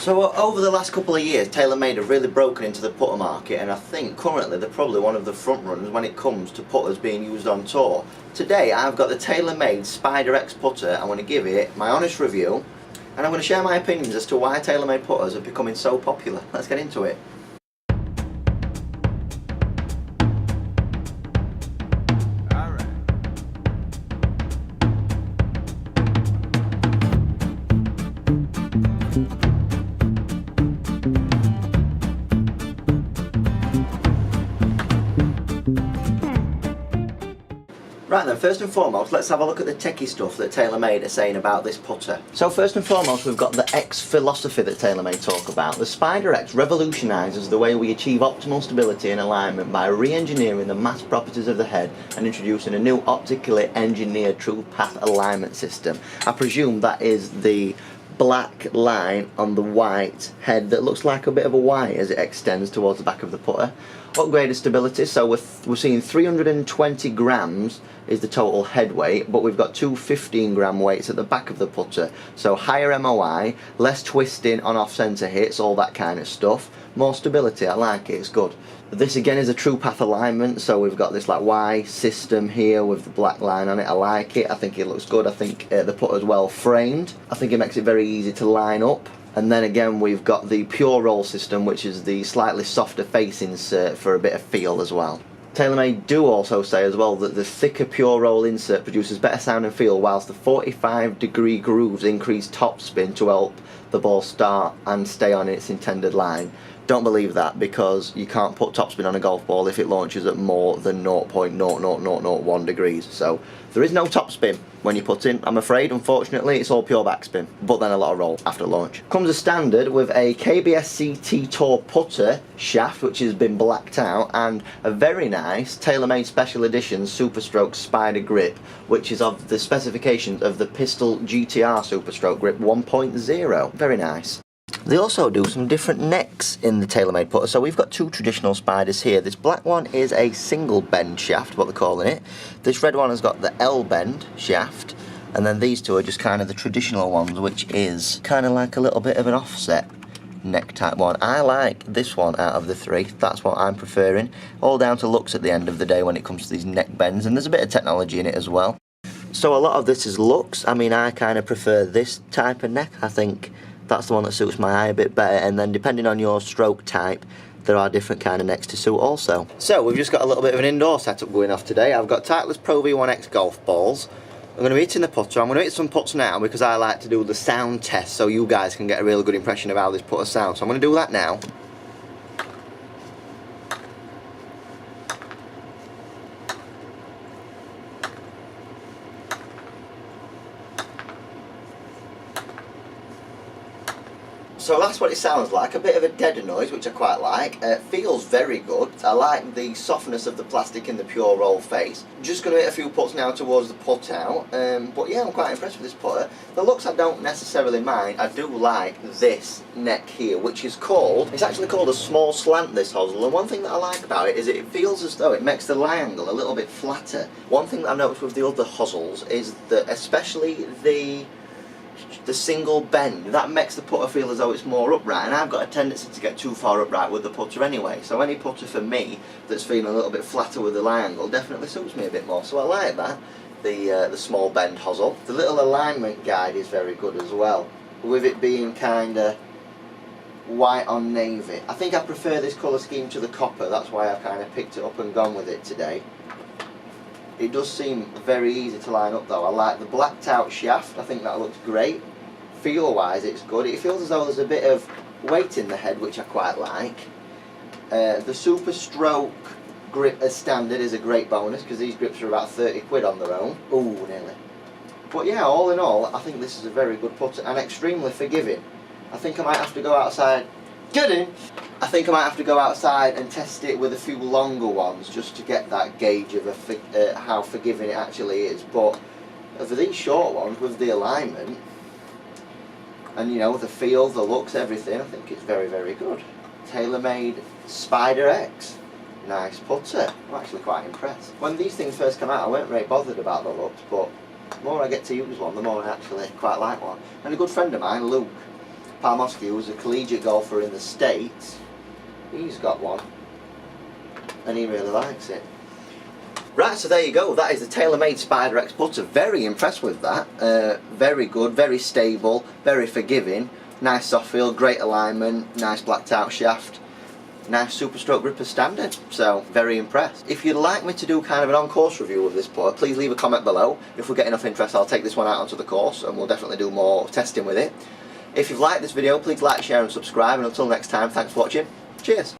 So over the last couple of years, Taylormade have really broken into the putter market, and I think currently they're probably one of the front runners when it comes to putters being used on tour. Today I've got the Taylormade Spider X putter. I'm going to give it my honest review, and I'm going to share my opinions as to why Taylormade putters are becoming so popular. Let's get into it. Right then, first and foremost, let's have a look at the techie stuff that Taylormade are saying about this putter. So first and foremost, we've got the X philosophy that Taylormade talk about. The Spider X revolutionises the way we achieve optimal stability and alignment by re-engineering the mass properties of the head and introducing a new optically engineered true path alignment system. I presume that is the black line on the white head that looks like a bit of a Y as it extends towards the back of the putter. Upgraded stability, so we're seeing 320 grams is the total head weight, but we've got two 15-gram weights at the back of the putter, so higher MOI, less twisting on off-centre hits, all that kind of stuff. More stability, I like it, it's good. This again is a true path alignment, so we've got this like Y system here with the black line on it. I like it, I think it looks good, I think the putter's well framed. I think it makes it very easy to line up. And then again we've got the pure roll system, which is the slightly softer face insert for a bit of feel as well. Taylormade do also say as well that the thicker pure roll insert produces better sound and feel, whilst the 45-degree grooves increase topspin to help the ball start and stay on its intended line. Don't believe that, because you can't put topspin on a golf ball if it launches at more than 0.00001 degrees. So there is no topspin when you put in, I'm afraid. Unfortunately, it's all pure backspin, but then a lot of roll after launch. Comes as standard with a KBS CT Tour putter shaft, which has been blacked out, and a very nice Taylormade Special Edition Superstroke Spider grip, which is of the specifications of the Pistol GTR Superstroke grip 1.0. Very nice. They also do some different necks in the Taylormade putter. So we've got two traditional spiders here. This black one is a single bend shaft, what they're calling it. This red one has got the L bend shaft. And then these two are just kind of the traditional ones, which is kind of like a little bit of an offset neck type one. I like this one out of the three. That's what I'm preferring. All down to looks at the end of the day when it comes to these neck bends. And there's a bit of technology in it as well. So a lot of this is looks. I mean, I kind of prefer this type of neck. I think that's the one that suits my eye a bit better, and then depending on your stroke type, there are different kind of necks to suit also. So we've just got a little bit of an indoor setup going off today. I've got Titleist Pro V1X golf balls. I'm going to be hitting the putter. I'm going to hit some putts now because I like to do the sound test so you guys can get a really good impression of how this putter sounds. So I'm going to do that now. So that's what it sounds like, a bit of a deader noise, which I quite like. Feels very good. I like the softness of the plastic in the pure roll face. Just going to hit a few putts now towards the putt out. But yeah, I'm quite impressed with this putter. The looks I don't necessarily mind. I do like this neck here, which is called, it's actually called a small slant, this hosel. And one thing that I like about it is it feels as though it makes the lie angle a little bit flatter. One thing that I've noticed with the other hosels is that especially the single bend, that makes the putter feel as though it's more upright, and I've got a tendency to get too far upright with the putter anyway, so any putter for me that's feeling a little bit flatter with the lie angle definitely suits me a bit more, so I like that, the small bend hosel. The little alignment guide is very good as well, with it being kinda white on navy. I think I prefer this colour scheme to the copper, that's why I've kind of picked it up and gone with it today. It does seem very easy to line up though. I like the blacked out shaft, I think that looks great. Feel wise it's good. It feels as though there's a bit of weight in the head, which I quite like. The Super Stroke grip as standard is a great bonus because these grips are about 30 quid on their own. Ooh, nearly. But yeah, all in all, I think this is a very good putter and extremely forgiving. I think I might have to go outside. Get in! I think I might have to go outside and test it with a few longer ones just to get that gauge of how forgiving it actually is. But for these short ones with the alignment and you know the feel, the looks, everything, I think it's very, very good. Taylormade Spider X, nice putter. I'm actually quite impressed. When these things first came out, I weren't very bothered about the looks, but the more I get to use one, the more I actually quite like one. And a good friend of mine, Luke, Palmosky, who's a collegiate golfer in the States, he's got one and he really likes it. Right, so there you go, that is the Taylormade Spider X putter. Very impressed with that. Very good, very stable, very forgiving, nice soft feel, great alignment, nice blacked out shaft, nice super stroke gripper standard, so very impressed. If you'd like me to do kind of an on-course review of this putter, please leave a comment below. If we get enough interest, I'll take this one out onto the course and we'll definitely do more testing with it. If you've liked this video, please like, share and subscribe, and until next time, thanks for watching. Cheers!